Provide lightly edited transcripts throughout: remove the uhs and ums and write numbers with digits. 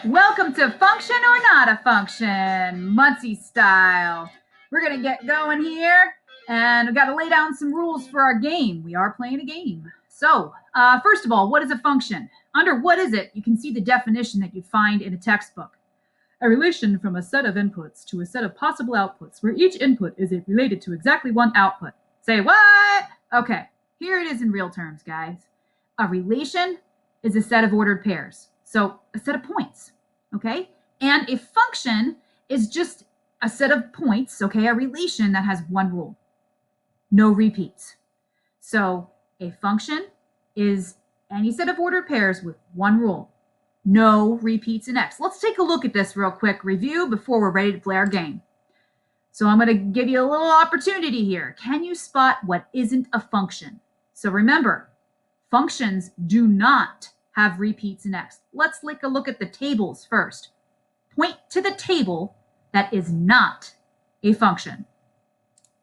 Welcome to Function or Not a Function, Muncie style. We're going to get going here, and we've got to lay down some rules for our game. We are playing a game. So, first of all, what is a function? Under what is it, you can see the definition that you find in a textbook. A relation from a set of inputs to a set of possible outputs, where each input is related to exactly one output. Say what? Okay, here it is in real terms, guys. A relation is a set of ordered pairs. So a set of points, okay? And a function is just a set of points, okay? A relation that has one rule. No repeats. So a function is any set of ordered pairs with one rule. No repeats in X. Let's take a look at this real quick review before we're ready to play our game. So I'm going to give you a little opportunity here. Can you spot what isn't a function? So remember, functions do not have repeats in X. Let's take a look at the tables first. Point to the table that is not a function.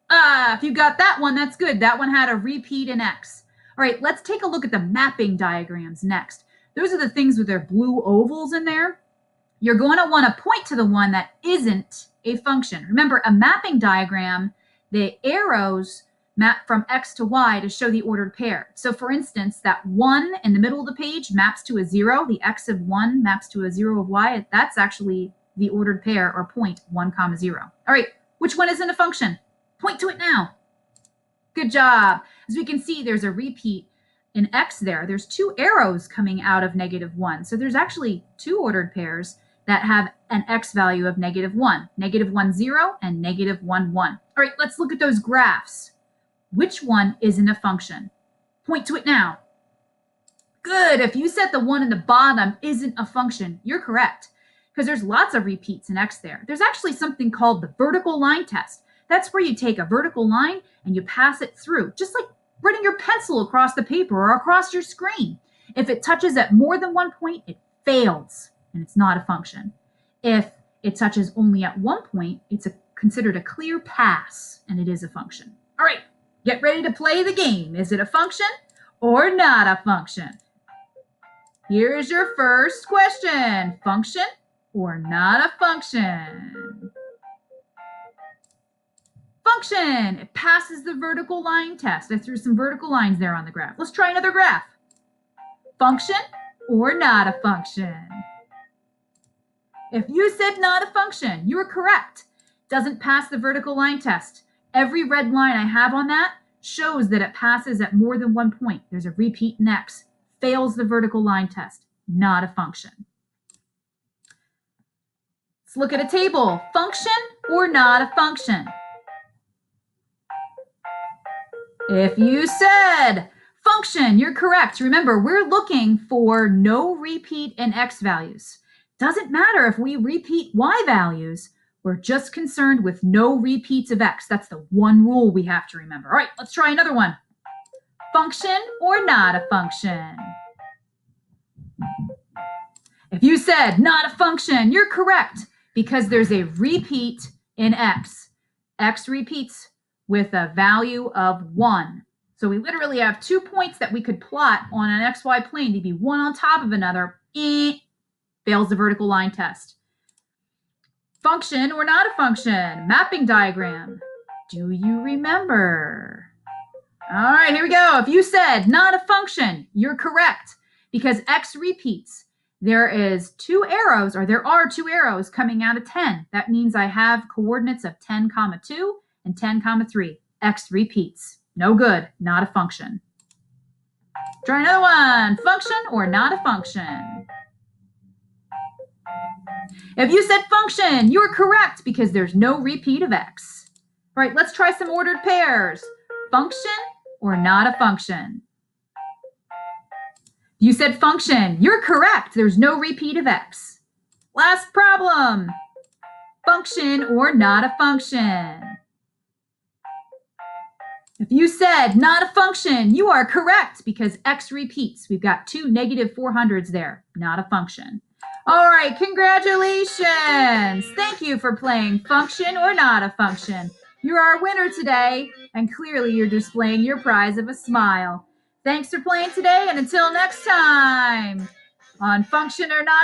If you got that one, that's good. That one had a repeat in X. All right, let's take a look at the mapping diagrams next. Those are the things with their blue ovals in there. You're going to want to point to the one that isn't a function. Remember, a mapping diagram, the arrows map from X to Y to show the ordered pair. So for instance, that 1 in the middle of the page maps to a 0. The X of 1 maps to a 0 of Y. That's actually the ordered pair or point 1, 0. All right, which one isn't a function? Point to it now. Good job. As we can see, there's a repeat in X there. There's two arrows coming out of -1. So there's actually two ordered pairs that have an X value of -1. -1, 0 and -1, 1. All right, let's look at those graphs. Which one isn't a function? Point to it now. Good. If you said the one in the bottom isn't a function, you're correct, because there's lots of repeats in X there. There's actually something called the vertical line test. That's where you take a vertical line and you pass it through, just like running your pencil across the paper or across your screen. If it touches at more than one point, it fails, and it's not a function. If it touches only at one point, it's considered a clear pass, and it is a function. All right. Get ready to play the game. Is it a function or not a function? Here's your first question. Function or not a function? Function. It passes the vertical line test. I threw some vertical lines there on the graph. Let's try another graph. Function or not a function? If you said not a function, you were correct. Doesn't pass the vertical line test. Every red line I have on that shows that it passes at more than one point. There's a repeat in X. Fails the vertical line test. Not a function. Let's look at a table. Function or not a function? If you said function, you're correct. Remember, we're looking for no repeat in X values. Doesn't matter if we repeat Y values. We're just concerned with no repeats of X. That's the one rule we have to remember. All right, let's try another one. Function or not a function? If you said not a function, you're correct, because there's a repeat in X. X repeats with a value of 1. So we literally have 2 points that we could plot on an XY plane to be one on top of another. Fails the vertical line test. Function or not a function? Mapping diagram. Do you remember? All right, here we go. If you said not a function, you're correct, because X repeats. There are 2 arrows coming out of 10. That means I have coordinates of 10, 2 and 10, 3. X repeats. No good, not a function. Try another one. Function or not a function? If you said function, you are correct, because there's no repeat of X. All right, let's try some ordered pairs. Function or not a function? You said function. You're correct. There's no repeat of X. Last problem. Function or not a function? If you said not a function, you are correct, because X repeats. We've got 2 -400s there. Not a function. All right, congratulations. Thank you for playing function or not a function. You're our winner today, and clearly you're displaying your prize of a smile. Thanks for playing today, and until next time, on Function or Not